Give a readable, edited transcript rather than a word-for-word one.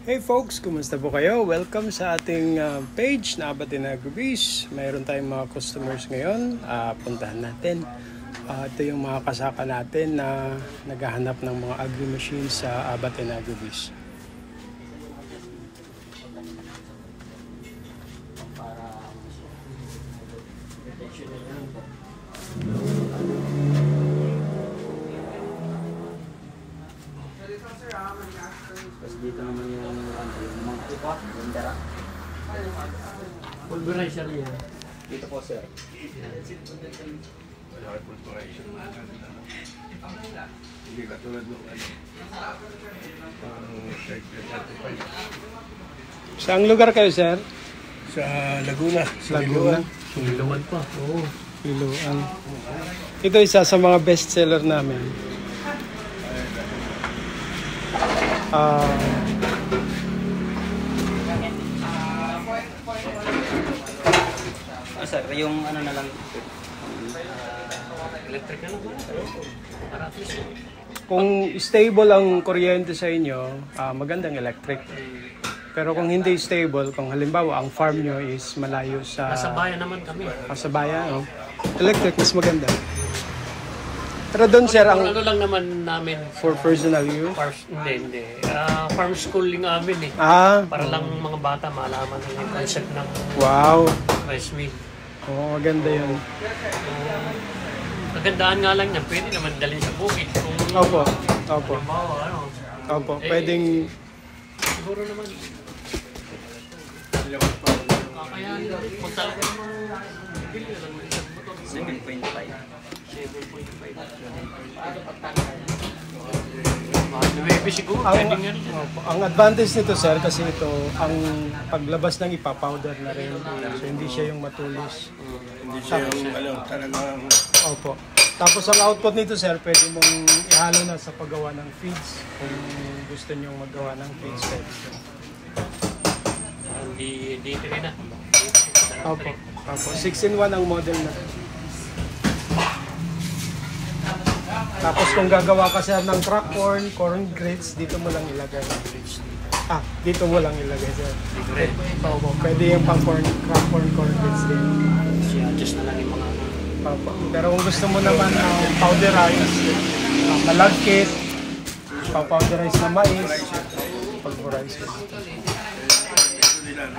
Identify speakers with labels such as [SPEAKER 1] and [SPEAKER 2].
[SPEAKER 1] Hey folks, kumusta po kayo? Welcome sa ating page na Abatin Agribis. Mayroon tayong mga customers ngayon. Puntahan natin. Ito yung mga kasaka natin na naghahanap ng mga agri-machines sa Abatin Agribis.
[SPEAKER 2] Tapos dito naman yung mga ipa, yung dara.
[SPEAKER 3] Pulverizer niya.
[SPEAKER 2] Dito po sir.
[SPEAKER 4] Wala pulverization na hindi katulad ng certified.
[SPEAKER 1] Saang lugar kayo, sir?
[SPEAKER 4] Sa Laguna.
[SPEAKER 1] Laguna.
[SPEAKER 3] Iluwan pa. Oo.
[SPEAKER 1] Iluan. Ito isa sa mga best seller namin.
[SPEAKER 2] Sir, yung ano na lang.
[SPEAKER 3] Electric na naman. Para at least.
[SPEAKER 1] Kung stable ang kuryente sa inyo, magandang electric. Pero kung hindi stable, kung halimbawa ang farm nyo is malayo sa...
[SPEAKER 3] Nasa bayan naman kami.
[SPEAKER 1] Sa bayan, electric mas maganda. Pero doon sir, ang
[SPEAKER 3] Ano lang naman namin.
[SPEAKER 1] for personal use?
[SPEAKER 3] Hindi. Farm school yung amin eh. Para lang mga bata malaman yung concept ng
[SPEAKER 1] Wow.
[SPEAKER 3] rice mill.
[SPEAKER 1] Oo, maganda yun.
[SPEAKER 3] Magandaan nga lang yan. Pwede naman dalhin sa bukid. Kung,
[SPEAKER 1] Opo.
[SPEAKER 3] halimbawa, ano.
[SPEAKER 1] Opo, pwedeng...
[SPEAKER 3] Siguro naman. Kaya punta lang ng mga bilyo lang.
[SPEAKER 2] 7.5.
[SPEAKER 3] 7.5. Maybe siguro. Pwede nga rin.
[SPEAKER 1] Ang advantage nito sir, kasi ito, ang paglabas ng ipa-powder na rin. So hindi siya yung matulis.
[SPEAKER 4] Hindi siya yung talagang...
[SPEAKER 1] Opo. Tapos ang output nito sir, pwede mong ihalo na sa paggawa ng feeds. Kung gusto nyong maggawa ng feeds.
[SPEAKER 3] Hindi rin na.
[SPEAKER 1] Opo. 6-in-1 ang model na. Tapos kung gagawa ka sir ng crack corn grits, dito mo lang ilagay. Dito mo lang ilagay sir. Opo. Pwede yung pang crack corn grits din.
[SPEAKER 3] I-adjust na lang yung mga
[SPEAKER 1] Opo. Pero kung gusto mo naman powderize, malagkit, powderize na mais, pulverize.
[SPEAKER 4] Ito nila.